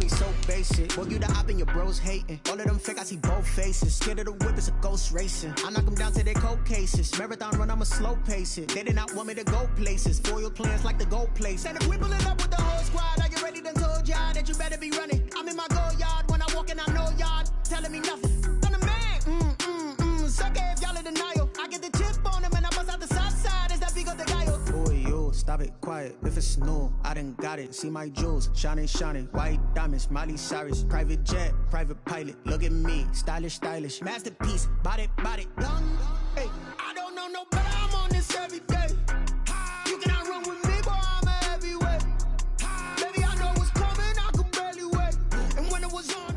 me so basic. Boy, you the op and your bros hating. All of them fake, I see both faces. Scared of the whip, it's a ghost racing. I knock them down to their cold cases. Marathon run, I'ma slow pace it. They did not want me to go places. Foil plans like the gold place. And if we pulling up with the whole squad, I get ready to told y'all that you better be running. I'm in my go yard when I walk in, I know y'all telling me nothing. I'm the man. Sucker if y'all in denial. I get the chip on them and I bust out the south side. Is that big of the guy? Boy, yo, stop it, quiet. If it's new, I done got it. See my jewels, shining, white diamonds, Miley Cyrus, private jet, private pilot. Look at me, stylish, masterpiece, body, young. Hey, I don't know no better. I'm on this every day. You cannot run with me, boy. I'm a heavyweight. Baby, I know what's coming. I could barely wait. And when it was on,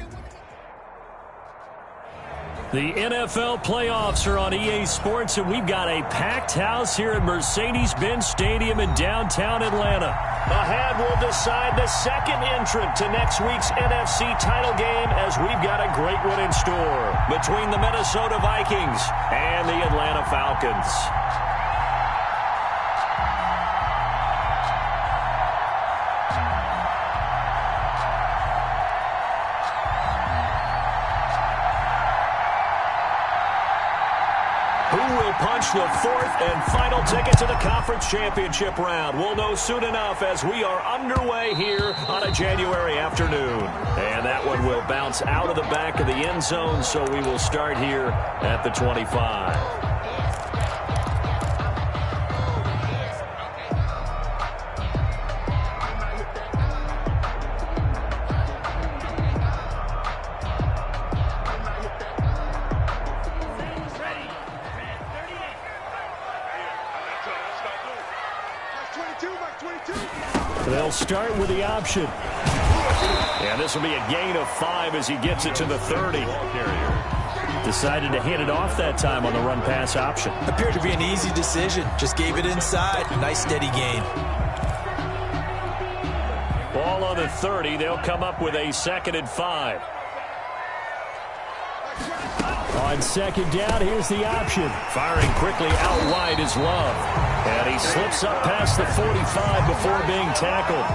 the NFL playoffs are on EA Sports, and we've got a packed house here at Mercedes-Benz Stadium in downtown Atlanta. Ahead will decide the second entrant to next week's NFC title game, as we've got a great one in store between the Minnesota Vikings and the Atlanta Falcons. Punch the fourth and final ticket to the conference championship round. We'll know soon enough as we are underway here on a January afternoon. And that one will bounce out of the back of the end zone, so we will start here at the 25. They'll start with the option. And this will be a gain of 5 as he gets it to the 30. Decided to hand it off that time on the run-pass option. Appeared to be an easy decision. Just gave it inside. Nice steady gain. Ball on the 30. They'll come up with a 2nd and 5. On 2nd down, here's the option. Firing quickly out wide is Love. And he slips up past the 45 before being tackled.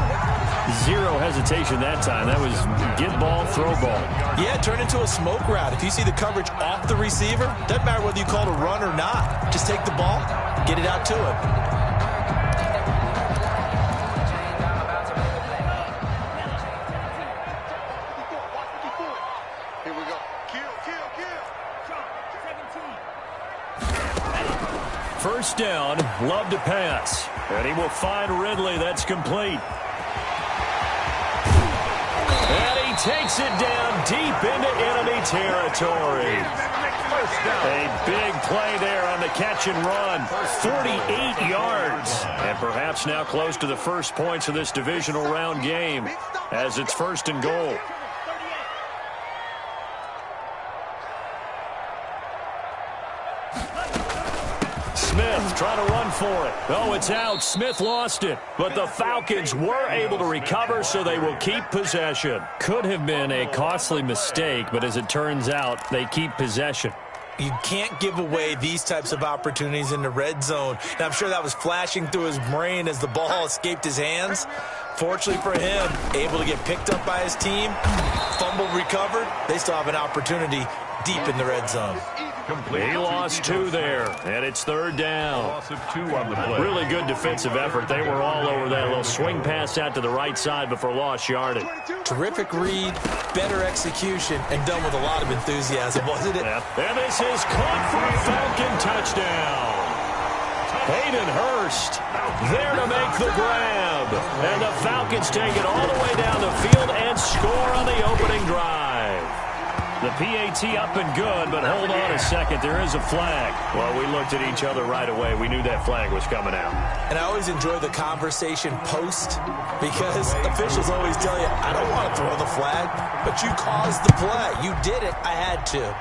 Zero hesitation that time. That was get ball, throw ball. Yeah, turn into a smoke route. If you see the coverage off the receiver, doesn't matter whether you call it a run or not. Just take the ball, get it out to him. First down, Love to pass. And he will find Ridley. That's complete. And he takes it down deep into enemy territory. A big play there on the catch and run. 48 yards. And perhaps now close to the first points of this divisional round game as it's 1st and goal. Smith trying to run for it. Oh, it's out. Smith lost it. But the Falcons were able to recover, so they will keep possession. Could have been a costly mistake, but as it turns out, they keep possession. You can't give away these types of opportunities in the red zone. And I'm sure that was flashing through his brain as the ball escaped his hands. Fortunately for him, able to get picked up by his team, fumble recovered. They still have an opportunity deep in the red zone. He lost 2 there, and it's 3rd down. Loss of 2 on the play. Really good defensive effort. They were all over that little swing pass out to the right side before lost yardage. Terrific read, better execution, and done with a lot of enthusiasm, wasn't it? Yep. And this is caught for a Falcon touchdown. Hayden Hurst there to make the grab. And the Falcons take it all the way down the field and score on the opening drive. The PAT up and good, but hold on a second. There is a flag. Well, we looked at each other right away. We knew that flag was coming out. And I always enjoy the conversation post because officials always tell you, I don't want to throw the flag, but you caused the play. You did it. I had to.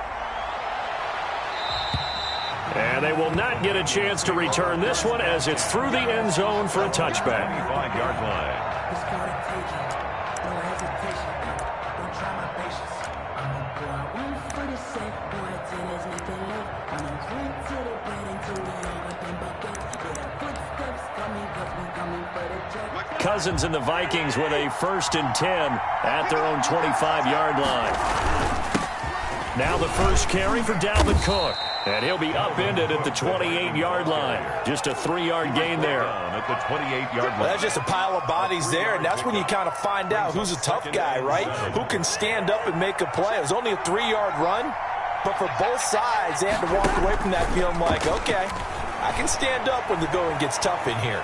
And they will not get a chance to return this one as it's through the end zone for a touchback. 5-yard line. Cousins and the Vikings with a 1st and 10 at their own 25-yard line. Now the first carry for Dalvin Cook. And he'll be upended at the 28-yard line. Just a 3-yard gain there. At the 28-yard line. Well, that's just a pile of bodies there, and that's when you kind of find out who's a tough guy, right? Who can stand up and make a play. It was only a 3-yard run, but for both sides, they had to walk away from that feeling like, okay, I can stand up when the going gets tough in here.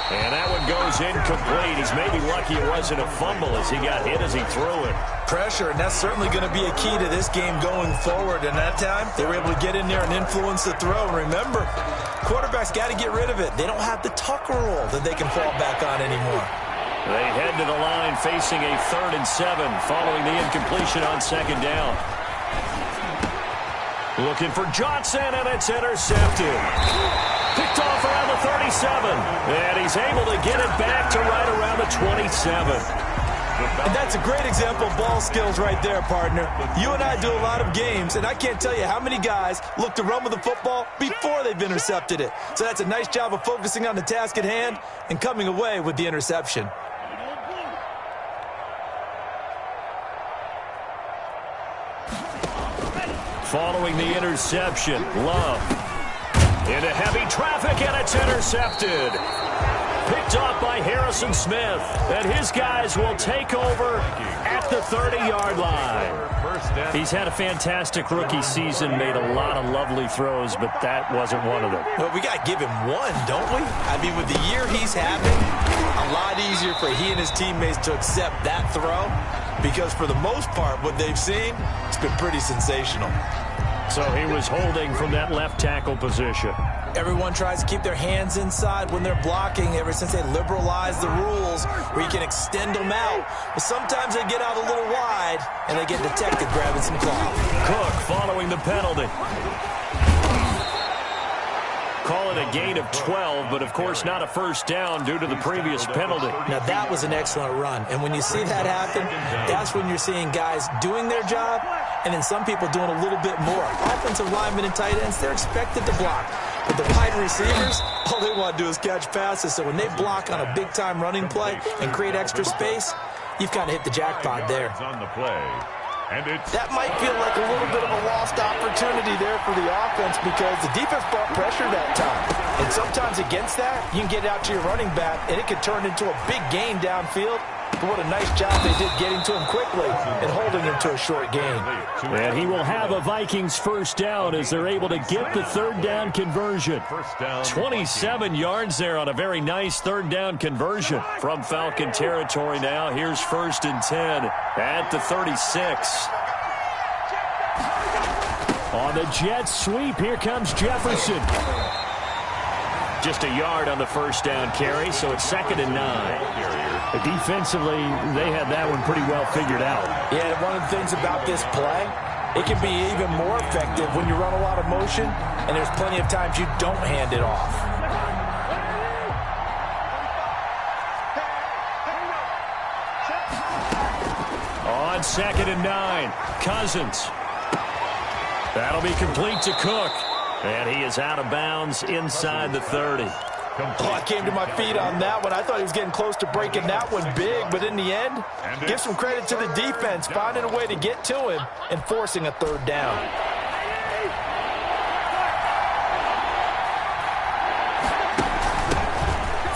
And that one goes incomplete. He's maybe lucky it wasn't a fumble as he got hit as he threw it. Pressure, and that's certainly going to be a key to this game going forward. And that time, they were able to get in there and influence the throw. And remember, quarterbacks got to get rid of it. They don't have the Tucker rule that they can fall back on anymore. They head to the line facing a 3rd and 7 following the incompletion on 2nd down. Looking for Johnson, and it's intercepted. Picked off around the 37, and he's able to get it back to right around the 27. And that's a great example of ball skills right there, partner. You and I do a lot of games, and I can't tell you how many guys look to run with the football before they've intercepted it. So that's a nice job of focusing on the task at hand and coming away with the interception. Following the interception, Love into heavy traffic, and it's intercepted. Picked off by Harrison Smith, and his guys will take over at the 30-yard line. He's had a fantastic rookie season, made a lot of lovely throws, but that wasn't one of them. Well, we got to give him one, don't we? I mean, with the year he's having, a lot easier for he and his teammates to accept that throw, because for the most part, what they've seen, it's been pretty sensational. So he was holding from that left tackle position. Everyone tries to keep their hands inside when they're blocking ever since they liberalized the rules where you can extend them out. But sometimes they get out a little wide and they get detected grabbing some cloth. Cook following the penalty. Call it a gain of 12, but of course not a 1st down due to the previous penalty. Now that was an excellent run, and when you see that happen, that's when you're seeing guys doing their job and then some people doing a little bit more. Offensive linemen and tight ends, they're expected to block. But the wide receivers, all they want to do is catch passes. So when they block on a big-time running play and create extra space, you've kind of hit the jackpot there. On the play. And that might feel like a little bit of a lost opportunity there for the offense because the defense brought pressure that time. And sometimes against that, you can get out to your running back, and it could turn into a big gain downfield. But what a nice job they did getting to him quickly and holding him to a short gain. And he will have a Vikings 1st down as they're able to get the 3rd down conversion. 27 yards there on a very nice 3rd down conversion from Falcon territory now. Here's 1st and 10 at the 36. On the jet sweep, here comes Jefferson. Just a yard on the 1st down carry, so it's 2nd and 9. Defensively, they had that one pretty well figured out. Yeah, one of the things about this play, it can be even more effective when you run a lot of motion, and there's plenty of times you don't hand it off. On 2nd and 9, Cousins. That'll be complete to Cook. And he is out of bounds inside the 30. Oh, I came to my feet on that one. I thought he was getting close to breaking that one big, but in the end, give some credit to the defense, finding a way to get to him and forcing a 3rd down.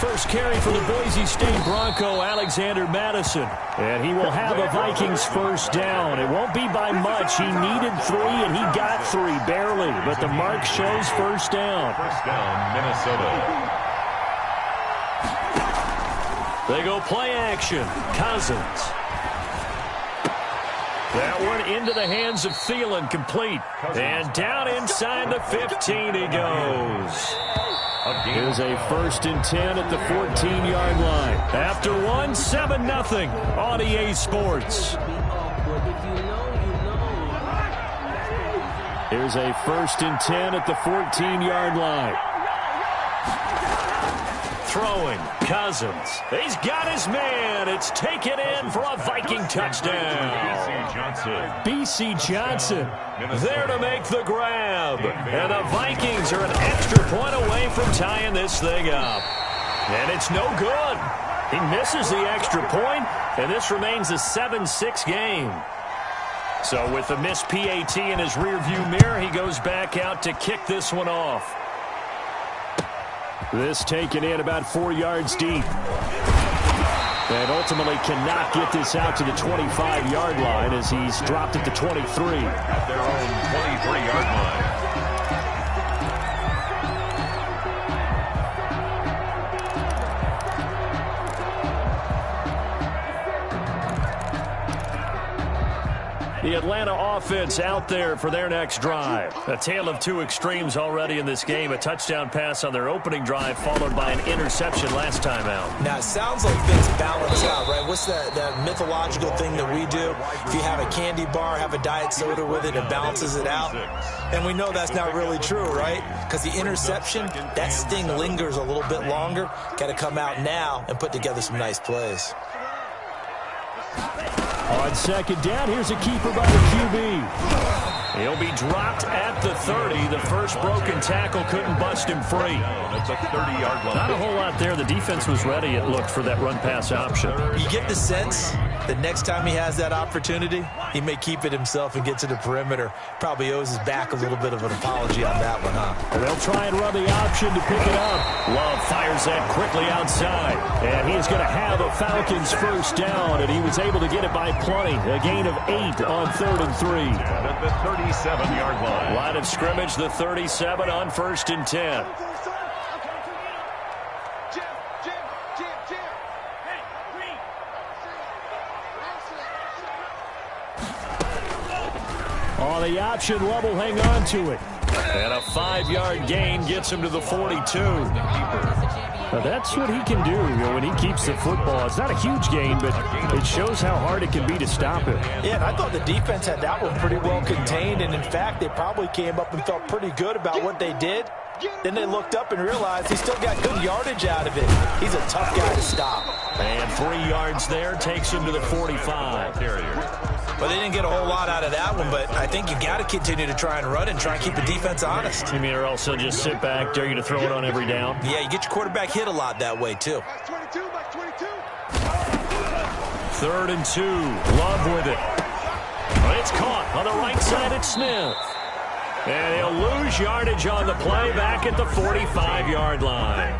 First carry for the Boise State Bronco, Alexander Madison. And he will have a Vikings 1st down. It won't be by much. He needed 3, and he got 3, barely. But the mark shows 1st down. 1st down, Minnesota. They go play action. Cousins. That one into the hands of Thielen, complete. And down inside the 15 he goes. Here's a 1st and 10 at the 14-yard line. After one, 7-0 on EA Sports. Here's a 1st and 10 at the 14-yard line. Throwing, Cousins. He's got his man. It's taken in for a Viking touchdown. B.C. Johnson there to make the grab. And the Vikings are an extra point away from tying this thing up. And it's no good. He misses the extra point, and this remains a 7-6 game. So with the missed PAT in his rearview mirror, he goes back out to kick this one off. This taken in about 4 yards deep. And ultimately cannot get this out to the 25-yard line as he's dropped at the 23. At their own 23-yard line. The Atlanta offense out there for their next drive. A tale of two extremes already in this game. A touchdown pass on their opening drive followed by an interception last time out. Now, it sounds like things balance out, right? What's that mythological thing that we do? If you have a candy bar, have a diet soda with it, it balances it out. And we know that's not really true, right? Because the interception, that sting lingers a little bit longer. Got to come out now and put together some nice plays. On second down, here's a keeper by the QB. He'll be dropped at the 30. The first broken tackle couldn't bust him free. That's a 30-yard line. Not a whole lot there. The defense was ready, it looked, for that run-pass option. You get the sense that next time he has that opportunity, he may keep it himself and get to the perimeter. Probably owes his back a little bit of an apology on that one, huh? And they'll try and run the option to pick it up. Love fires that quickly outside. And he is going to have a Falcons first down, and he was able to get it by plenty. A gain of 8 on 3rd and 3. At the 37-yard line. Line of scrimmage, the 37 on 1st and 10. On the option, Love will hang on to it. And a 5-yard gain gets him to the 42. Now that's what he can do, when he keeps the football. It's not a huge gain, but it shows how hard it can be to stop him. Yeah, and I thought the defense had that one pretty well contained, and in fact, they probably came up and felt pretty good about what they did. Then they looked up and realized he still got good yardage out of it. He's a tough guy to stop. And 3 yards there takes him to the 45. Well, they didn't get a whole lot out of that one, but I think you got to continue to try and run and try and keep the defense honest. You mean or else they'll just sit back, dare you to throw it on every down? Yeah, you get your quarterback hit a lot that way, too. 3rd and 2. Love with it. But it's caught on the right side at Smith. And he'll lose yardage on the play back at the 45-yard line.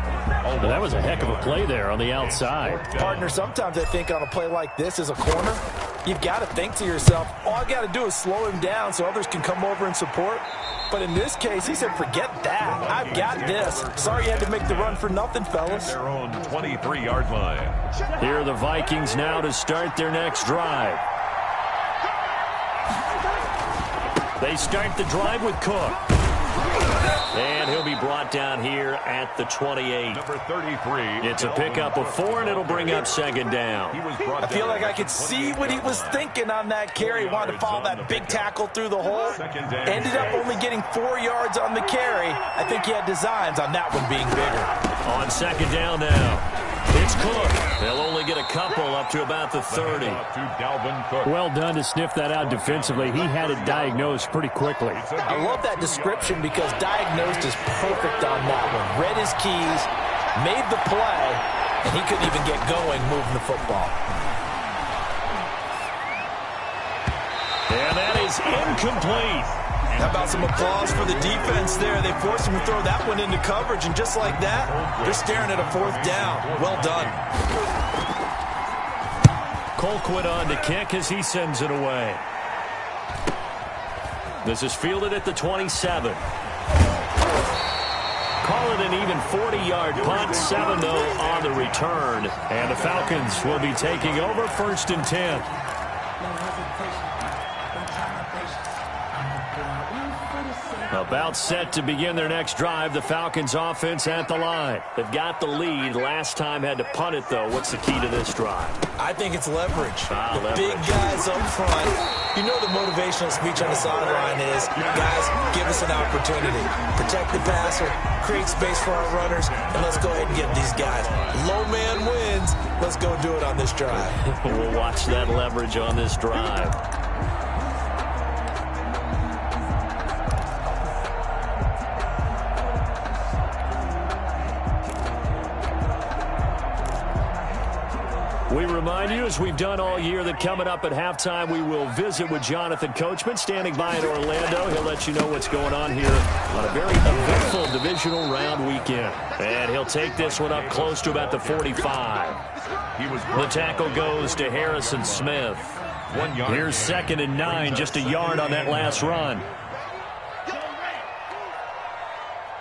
Oh, but that was a heck of a play there on the outside. Partner, sometimes I think on a play like this as a corner, you've got to think to yourself, all I got to do is slow him down so others can come over and support. But in this case, he said, forget that. I've got this. Sorry you had to make the run for nothing, fellas. Their own 23-yard line. Here are the Vikings now to start their next drive. They start the drive with Cook. And he'll be brought down here at the 28. Number 33. It's a pickup of 4, and it'll bring up second down. I feel like I could see what he was thinking on that carry. He wanted to follow that big tackle through the hole. Ended up only getting 4 yards on the carry. I think he had designs on that one being bigger. On second down now. It's Cook. They'll only get a couple up to about the 30. Well done to sniff that out defensively. He had it diagnosed pretty quickly. I love that description because diagnosed is perfect on that one. Read his keys, made the play, and he couldn't even get going moving the football. And that is incomplete. How about some applause for the defense there? They forced him to throw that one into coverage, and just like that, they're staring at a 4th down. Well done. Colquitt on to kick as he sends it away. This is fielded at the 27. Call it an even 40-yard punt, 7 though on the return. And the Falcons will be taking over 1st and 10. About set to begin their next drive. The Falcons offense at the line. They've got the lead. Last time had to punt it, though. What's the key to this drive? I think it's leverage. Leverage. Big guys up front. You know the motivational speech on the sideline is, guys, give us an opportunity. Protect the passer, create space for our runners, and let's go ahead and get these guys. Low man wins. Let's go do it on this drive. We'll watch that leverage on this drive. We remind you, as we've done all year, that coming up at halftime, we will visit with Jonathan Coachman, standing by in Orlando. He'll let you know what's going on here on a very eventful divisional round weekend. And he'll take this one up close to about the 45. The tackle goes to Harrison Smith. 1 yard. Here's 2nd and 9, just a yard on that last run.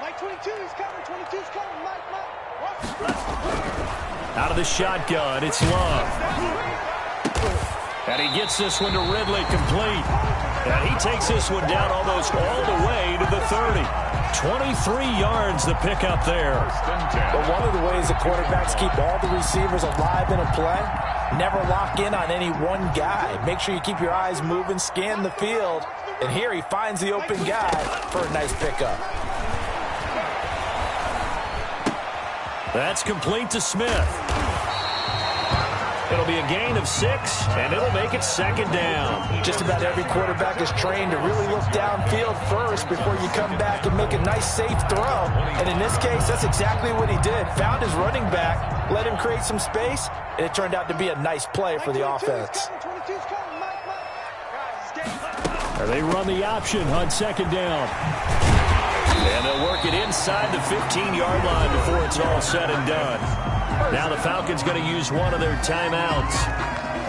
Mike 22 is coming, 22's coming, Mike. Out of the shotgun, it's Love. And he gets this one to Ridley, complete. And he takes this one down almost all the way to the 30. 23 yards the pickup there. But one of the ways the quarterbacks keep all the receivers alive in a play, never lock in on any one guy. Make sure you keep your eyes moving, scan the field. And here he finds the open guy for a nice pickup. That's complete to Smith. It'll be a gain of 6, and it'll make it 2nd down. Just about every quarterback is trained to really look downfield first before you come back and make a nice, safe throw. And in this case, that's exactly what he did. Found his running back, let him create some space, and it turned out to be a nice play for the offense. And they run the option on 2nd down. And they'll work it inside the 15-yard line before it's all said and done. Now the Falcons going to use one of their timeouts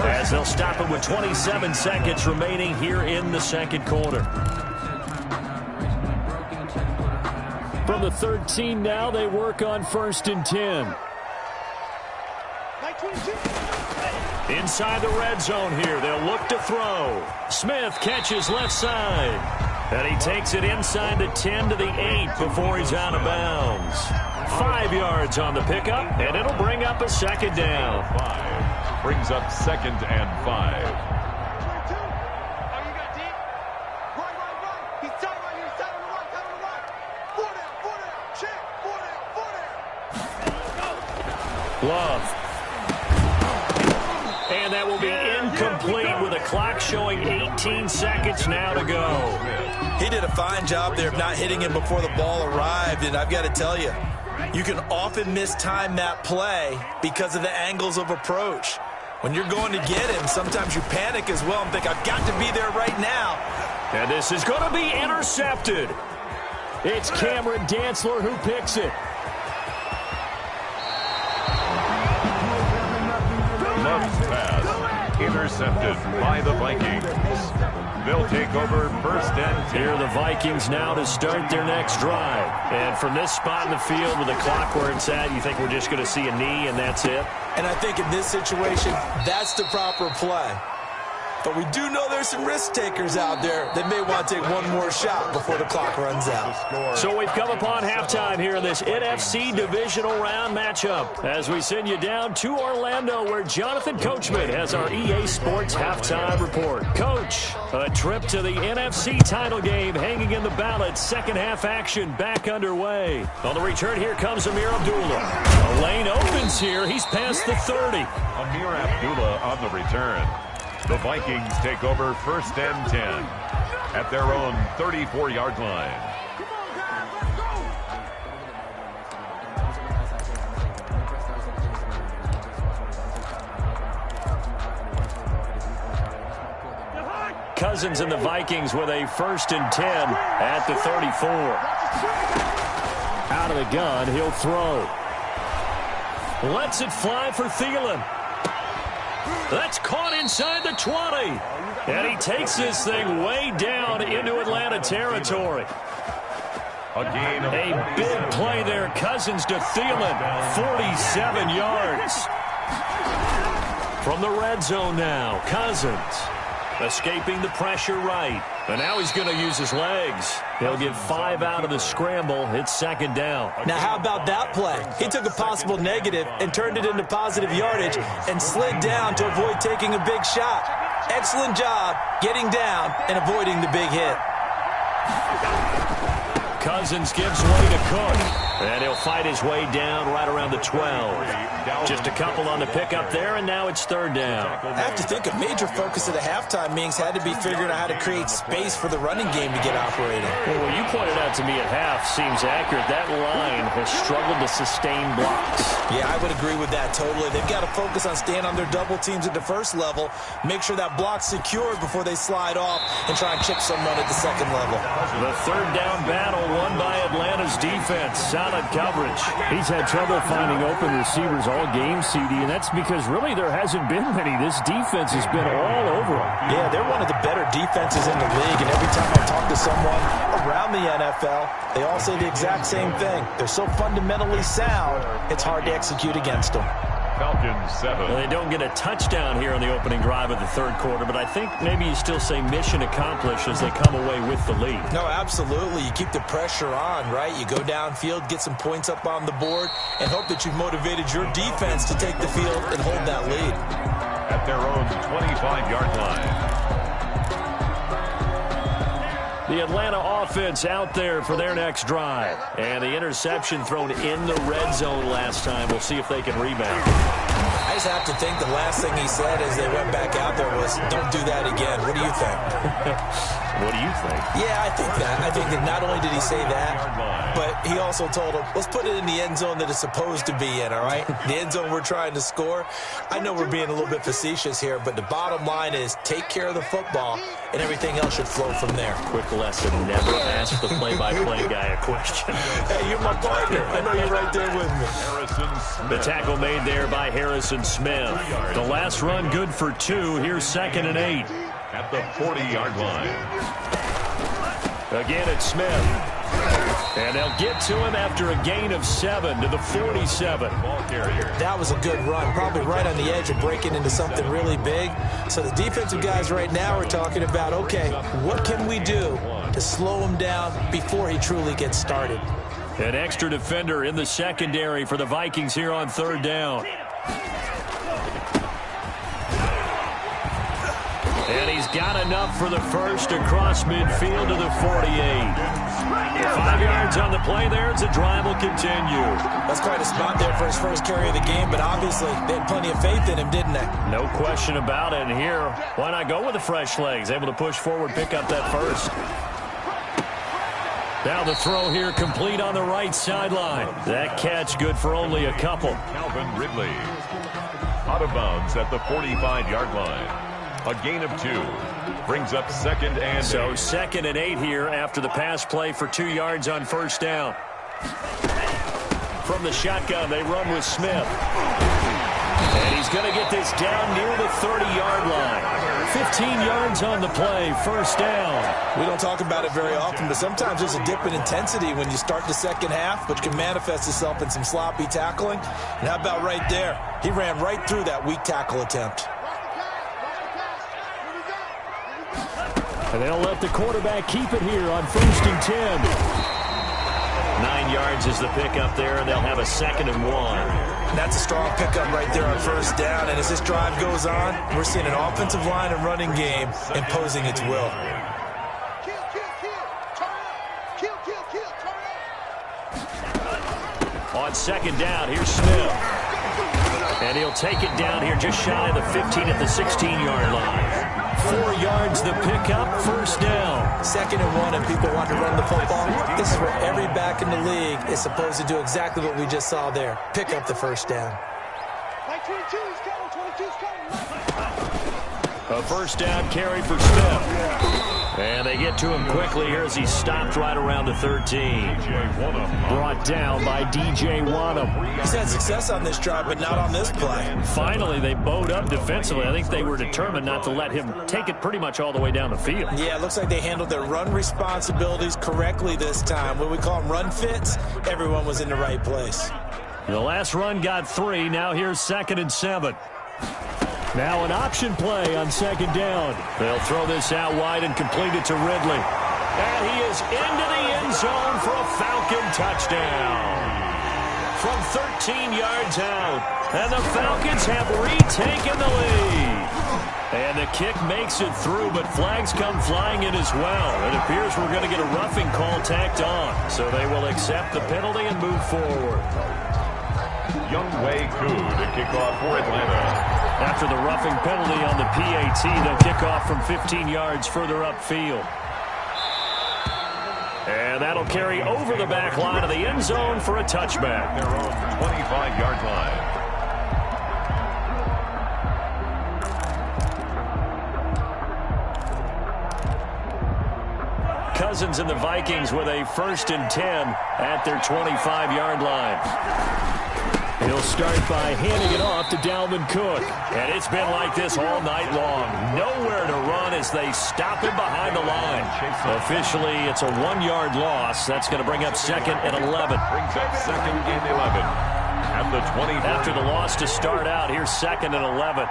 as they'll stop it with 27 seconds remaining here in the 2nd quarter. From the 13 now, they work on 1st and 10. Inside the red zone here, they'll look to throw. Smith catches left side. And he takes it inside the 10 to the 8 before he's out of bounds. 5 yards on the pickup, and it'll bring up a 2nd down. 5. Brings up 2nd and 5. Love. And that will be incomplete with a clock showing 18 seconds now to go. He did a fine job there of not hitting him before the ball arrived, and I've got to tell you, you can often mistime that play because of the angles of approach. When you're going to get him, sometimes you panic as well and think, I've got to be there right now. And this is going to be intercepted. It's Cameron Dantzler who picks it. Love's pass intercepted by the Vikings. They'll take over 1st and 10. Here are the Vikings now to start their next drive. And from this spot in the field with the clock where it's at, you think we're just going to see a knee and that's it? And I think in this situation, that's the proper play. But we do know there's some risk takers out there that may want to take one more shot before the clock runs out. So we've come upon halftime here in this NFC divisional round matchup as we send you down to Orlando where Jonathan Coachman has our EA Sports halftime report. Coach, a trip to the NFC title game hanging in the balance. 2nd half action back underway. On the return, here comes Amir Abdullah. A lane opens here. He's past the 30. Amir Abdullah on the return. The Vikings take over 1st and 10 at their own 34-yard line. Cousins and the Vikings with a 1st and 10 at the 34. Out of the gun, he'll throw. Lets it fly for Thielen. That's caught inside the 20. And he takes this thing way down into Atlanta territory. A gain of a big play there. Cousins to Thielen. 47 yards. From the red zone now, Cousins escaping the pressure right. And now he's going to use his legs. He'll get 5 out of the scramble. It's 2nd down. Now, how about that play? He took a possible negative and turned it into positive yardage and slid down to avoid taking a big shot. Excellent job getting down and avoiding the big hit. Cousins gives way to Cook. And he'll fight his way down right around the 12. Just a couple on the pickup there, and now it's third down. I have to think a major focus of the halftime meetings had to be figuring out how to create space for the running game to get operating. Well, what you pointed out to me at half seems accurate. That line has struggled to sustain blocks. Yeah, I would agree with that totally. They've got to focus on staying on their double teams at the first level, make sure that block's secured before they slide off and try and chip someone at the second level. The third down battle won by Atlanta's defense. Solid coverage. He's had trouble finding open receivers all game, CD, and that's because really there hasn't been many. This defense has been all over them. Yeah, they're one of the better defenses in the league, and every time I talk to someone around the NFL, they all say the exact same thing. They're so fundamentally sound, it's hard to execute against them. Falcons 7. Well, they don't get a touchdown here in the opening drive of the third quarter, but I think maybe you still say mission accomplished as they come away with the lead. No, absolutely. You keep the pressure on, right? You go downfield, get some points up on the board, and hope that you've motivated your defense to take the field and hold that lead. At their own 25-yard line. The Atlanta offense out there for their next drive. And the interception thrown in the red zone last time. We'll see if they can rebound. I just have to think the last thing he said as they went back out there was, don't do that again. What do you think? What do you think? Yeah, I think that. I think that not only did he say that, but he also told him, let's put it in the end zone that it's supposed to be in, all right? The end zone we're trying to score. I know we're being a little bit facetious here, but the bottom line is take care of the football, and everything else should flow from there. Quick lesson, never ask the play-by-play guy a question. Hey, you're my partner. I know you're right there with me. The tackle made there by Harrison Smith. The last run good for 2. Here's 2nd and 8. At the 40-yard line. Again, it's Smith. And they'll get to him after a gain of 7 to the 47. That was a good run, probably right on the edge of breaking into something really big. So the defensive guys right now are talking about, okay, what can we do to slow him down before he truly gets started? An extra defender in the secondary for the Vikings here on third down. And he's got enough for the first across midfield to the 48. 5 yards on the play there as the drive will continue. That's quite a spot there for his first carry of the game, but obviously they had plenty of faith in him, didn't they? No question about it. And here, why not go with the fresh legs? Able to push forward, pick up that first. Now the throw here complete on the right sideline. That catch good for only a couple. Calvin Ridley. Out of bounds at the 45-yard line. A gain of 2. Brings up 2nd and 8. So 2nd and 8 here after the pass play for 2 yards on first down. From the shotgun, they run with Smith. And he's going to get this down near the 30-yard line. 15 yards on the play, first down. We don't talk about it very often, but sometimes there's a dip in intensity when you start the second half, which can manifest itself in some sloppy tackling. And how about right there? He ran right through that weak tackle attempt. And they'll let the quarterback keep it here on 1st and 10. 9 yards is the pickup there, and they'll have a 2nd and 1. That's a strong pickup right there on first down. And as this drive goes on, we're seeing an offensive line and running game imposing its will. On 2nd down, here's Smith. And he'll take it down here just shy of the 15 at the 16-yard line. 4 yards the pickup, first down. 2nd and 1, and people want to run the football. This is where every back in the league is supposed to do exactly what we just saw there. Pick up the first down. Like 22 is coming, 22 is coming. A first down carry for Smith. And they get to him quickly here as he stopped right around the 13. Brought down by DJ Wanham. He's had success on this drive, but not on this play. Finally, they bowed up defensively. I think they were determined not to let him take it pretty much all the way down the field. Yeah, it looks like they handled their run responsibilities correctly this time. When we call them run fits, everyone was in the right place. The last run got 3. Now here's 2nd and 7. Now an option play on 2nd down. They'll throw this out wide and complete it to Ridley. And he is into the end zone for a Falcon touchdown. From 13 yards out. And the Falcons have retaken the lead. And the kick makes it through, but flags come flying in as well. It appears we're going to get a roughing call tacked on. So they will accept the penalty and move forward. Younghoe Koo to kick off for Atlanta. After the roughing penalty on the PAT, they'll kick off from 15 yards further upfield. And that'll carry over the back line of the end zone for a touchback. Their own 25-yard line. Cousins and the Vikings with a 1st and 10 at their 25-yard line. He'll start by handing it off to Dalvin Cook. And it's been like this all night long. Nowhere to run as they stop him behind the line. Officially, it's a 1-yard loss. That's going to bring up 2nd and 11. Brings up 2nd and 11 at the 20. After the loss to start out, here's 2nd and 11.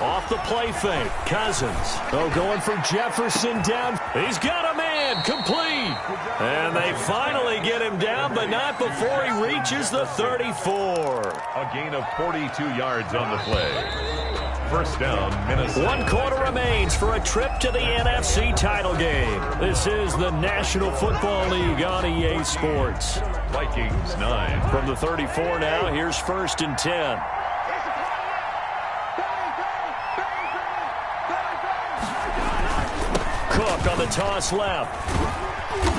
Off the play fake, Cousins. Oh, going for Jefferson down. He's got a man, complete. And they finally get him down, but not before he reaches the 34. A gain of 42 yards on the play. 1st down, Minnesota. 1 quarter remains for a trip to the NFC title game. This is the National Football League on EA Sports. Vikings 9. From the 34 now, here's 1st and 10. Cook on the toss left.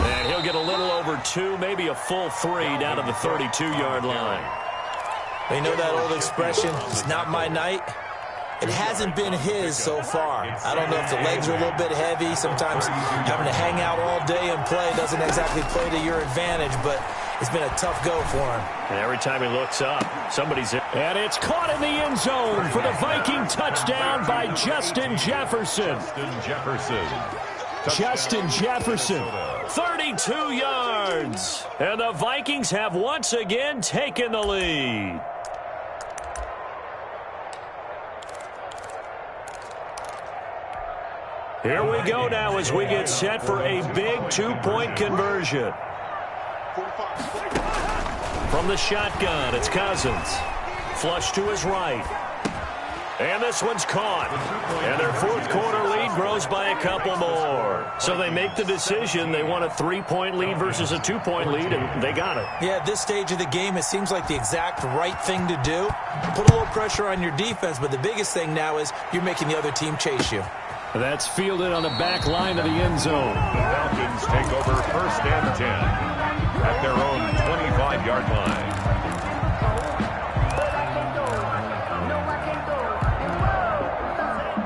And he'll get a little over 2, maybe a full 3 down to the 32-yard line. They know that old expression, it's not my night. It hasn't been his so far. I don't know if the legs are a little bit heavy. Sometimes having to hang out all day and play doesn't exactly play to your advantage, but it's been a tough go for him. And every time he looks up, somebody's in. And it's caught in the end zone for the Viking touchdown by Justin Jefferson. Justin Jefferson, 32 yards. And the Vikings have once again taken the lead. Here we go now as we get set for a big 2-point conversion. From the shotgun, it's Cousins. Flush to his right. And this one's caught. And their 4th quarter lead grows by a couple more. So they make the decision. They want a 3-point lead versus a 2-point lead, and they got it. Yeah, at this stage of the game, it seems like the exact right thing to do. Put a little pressure on your defense, but the biggest thing now is you're making the other team chase you. That's fielded on the back line of the end zone. The Falcons take over 1st and 10 at their own 25-yard line.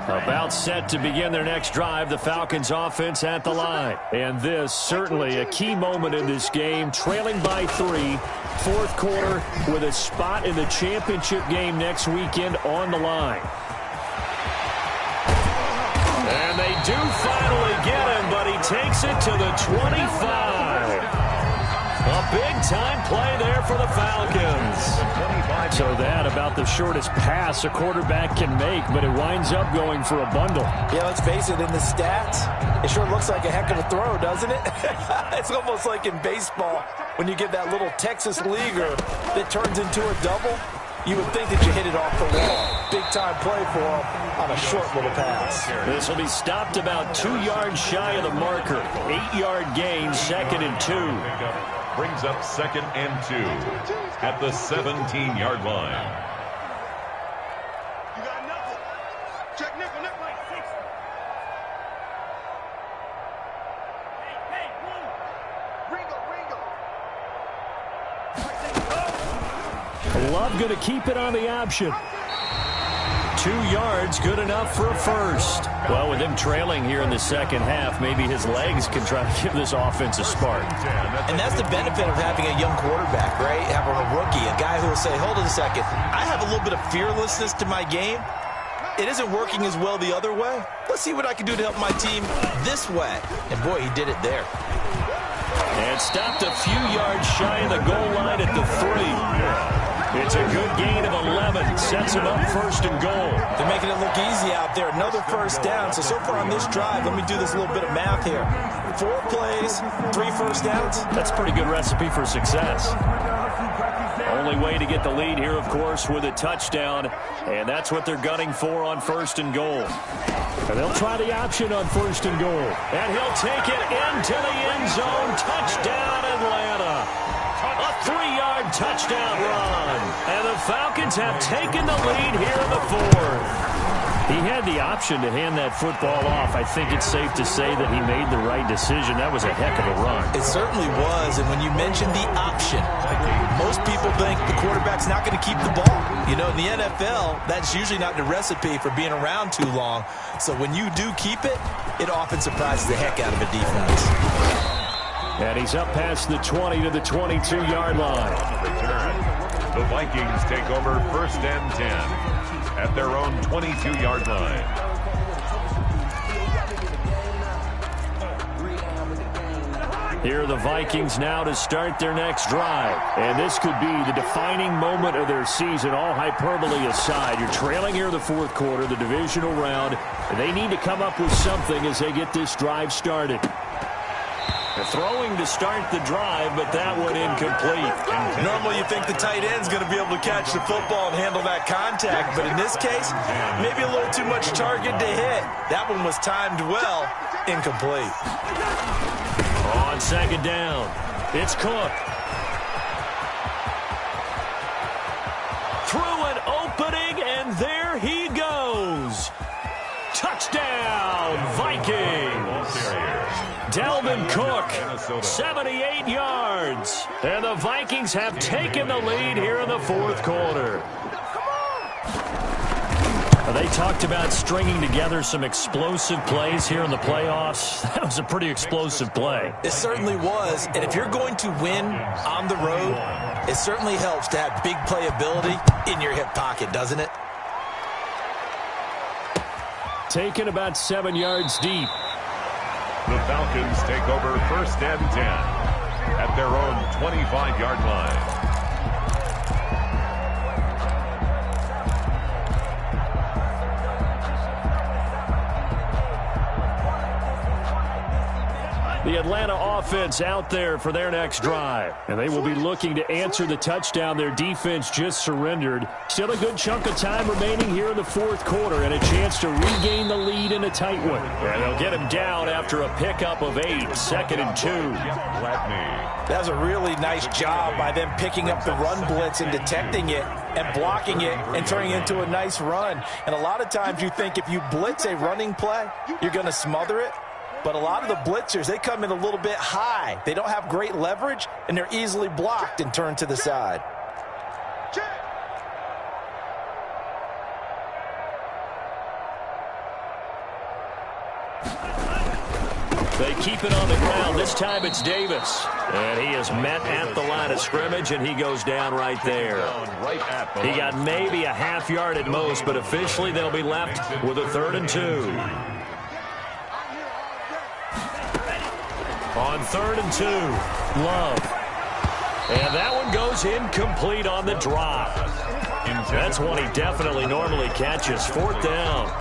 About set to begin their next drive, the Falcons offense at the line. And this certainly a key moment in this game, trailing by 3, 4th quarter with a spot in the championship game next weekend on the line. And they do finally get him, but he takes it to the 25. A big-time play there for the Falcons. So that about the shortest pass a quarterback can make, but it winds up going for a bundle. Yeah, let's face it, in the stats, it sure looks like a heck of a throw, doesn't it? It's almost like in baseball when you get that little Texas leaguer that turns into a double. You would think that you hit it off the wall. Big-time play for him on a short little pass. This will be stopped about 2 yards shy of the marker. 8-yard gain, 2nd and 2. Brings up 2nd and 2 at the 17-yard line. You got nothing. Check nickel, nickel. Hey, Ringo. Love going to keep it on the option. 2 yards, good enough for a first. Well, with him trailing here in the second half, maybe his legs can try to give this offense a spark. And that's the benefit of having a young quarterback, right? Having a rookie, a guy who will say, hold on a second, I have a little bit of fearlessness to my game. It isn't working as well the other way. Let's see what I can do to help my team this way. And boy, he did it there. And stopped a few yards shy of the goal line at the 3. It's a good gain of 11. Sets him up 1st and goal. They're making it look easy out there. Another first down. So far on this drive, let me do this little bit of math here. 4 plays, 3 first downs. That's a pretty good recipe for success. Only way to get the lead here, of course, with a touchdown, and that's what they're gunning for on 1st and goal. And they'll try the option on 1st and goal. And he'll take it into the end zone. Touchdown, Atlanta. A 3-yard touchdown run. And the Falcons have taken the lead here in the 4th. He had the option to hand that football off. I think it's safe to say that he made the right decision. That was a heck of a run. It certainly was, and when you mentioned the option, most people think the quarterback's not going to keep the ball. You know, in the NFL, that's usually not the recipe for being around too long. So when you do keep it, it often surprises the heck out of a defense. And he's up past the 20 to the 22-yard line. Return. The Vikings take over 1st and 10. At their own 22-yard line. Here are the Vikings now to start their next drive. And this could be the defining moment of their season, all hyperbole aside. You're trailing here in the 4th quarter, the divisional round. They need to come up with something as they get this drive started. They're throwing to start the drive, but that one incomplete. Normally you think the tight end's going to be able to catch the football and handle that contact, but in this case, maybe a little too much target to hit. That one was timed well, incomplete. On 2nd down, it's Cook. Through an opening, and there he goes. Touchdown, Vikings. Delvin Cook, 78 yards. And the Vikings have taken the lead here in the 4th quarter. They talked about stringing together some explosive plays here in the playoffs. That was a pretty explosive play. It certainly was. And if you're going to win on the road, it certainly helps to have big playability in your hip pocket, doesn't it? Taken about 7 yards deep. The Falcons take over 1st and 10 at their own 25-yard line. The Atlanta offense out there for their next drive. And they will be looking to answer the touchdown their defense just surrendered. Still a good chunk of time remaining here in the 4th quarter and a chance to regain the lead in a tight one. And they'll get him down after a pickup of 8, 2nd and 2. That was a really nice job by them picking up the run blitz and detecting it and blocking it and turning it into a nice run. And a lot of times you think if you blitz a running play, you're going to smother it. But a lot of the blitzers, they come in a little bit high. They don't have great leverage, and they're easily blocked and turned to the side. They keep it on the ground. This time it's Davis. And he is met at the line of scrimmage, and he goes down right there. He got maybe a half yard at most, but officially they'll be left with a 3rd and 2. On 3rd and 2, Love. And that one goes incomplete on the drop. That's one he definitely normally catches. 4th down.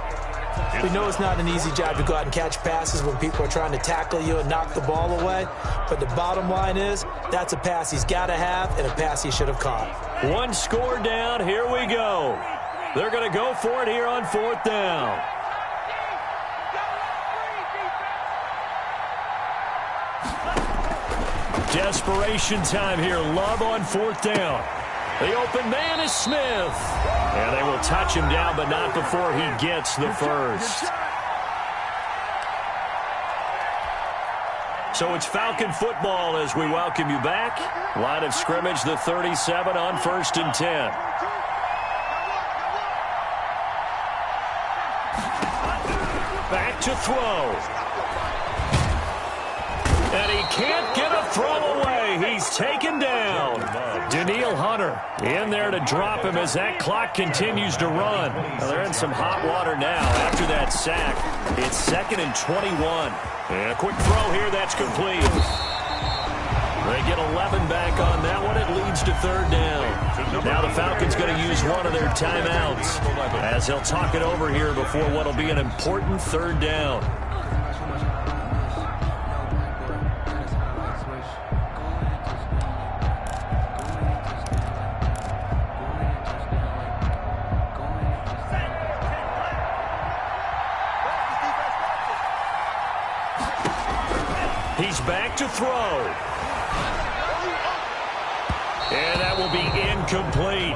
We know it's not an easy job to go out and catch passes when people are trying to tackle you and knock the ball away. But the bottom line is, that's a pass he's got to have and a pass he should have caught. One score down. Here we go. They're going to go for it here on 4th down. Desperation time here. Love on 4th down. The open man is Smith. And they will touch him down, but not before he gets the first. So it's Falcon football as we welcome you back. Line of scrimmage, the 37 on 1st and 10. Back to throw. And he can't get a throw away. He's taken down. Daniil Hunter in there to drop him as that clock continues to run. Well, they're in some hot water now after that sack. It's 2nd and 21. And a quick throw here. That's complete. They get 11 back on that one. It leads to 3rd down. Now the Falcons going to use one of their timeouts as they'll talk it over here before what will be an important 3rd down. He's back to throw. And that will be incomplete.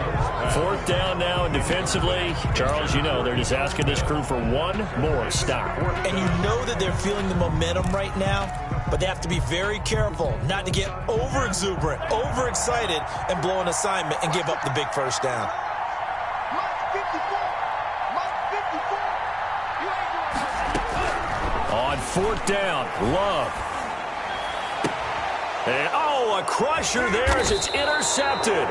4th down now, and defensively, Charles, you know, they're just asking this crew for one more stop. And you know that they're feeling the momentum right now, but they have to be very careful not to get over-exuberant, overexcited, and blow an assignment and give up the big first down. On 4th down, Love. And, oh, a crusher there as it's intercepted.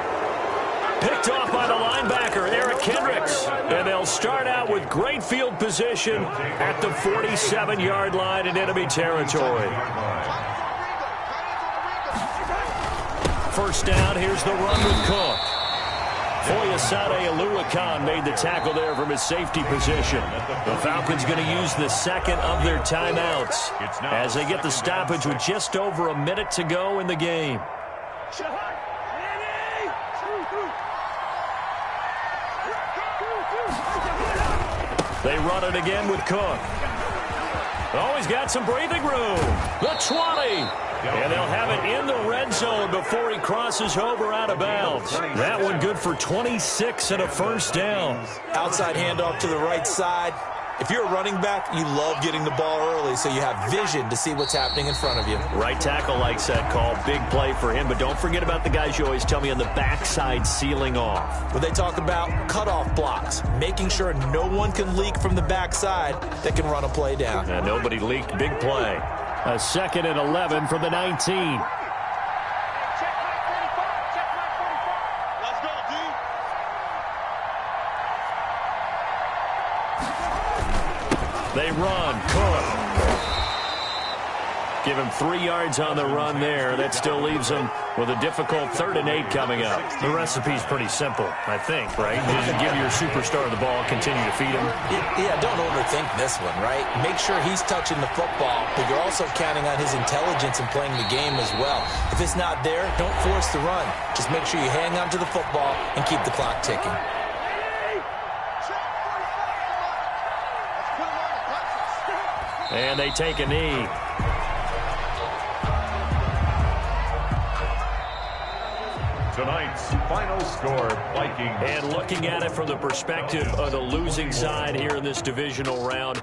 Picked off by the linebacker, Eric Kendricks. And they'll start out with great field position at the 47-yard line in enemy territory. First down, here's the run with Cook. Foyesade Oluwakan made the tackle there from his safety position. The Falcons going to use the second of their timeouts as they get the stoppage with just over a minute to go in the game. They run it again with Cook. Oh, he's got some breathing room. The 20. And they'll have it in the red zone before he crosses over out of bounds. That one good for 26 and a first down. Outside handoff to the right side. If you're a running back, you love getting the ball early so you have vision to see what's happening in front of you. Right tackle likes that call. Big play for him, but don't forget about the guys you always tell me on the backside sealing off. When they talk about cutoff blocks, making sure no one can leak from the backside that can run a play down. And nobody leaked. Big play. A 2nd and 11 from the 19. They run. Cook. Give him 3 yards on the run there. That still leaves him with a difficult 3rd and 8 coming up. The recipe's pretty simple, I think, right? You just give your superstar the ball, continue to feed him. Yeah, don't overthink this one, right? Make sure he's touching the football, but you're also counting on his intelligence and playing the game as well. If it's not there, don't force the run. Just make sure you hang on to the football and keep the clock ticking. And they take a knee. Tonight's final score, Vikings. And looking at it from the perspective of the losing side here in this divisional round.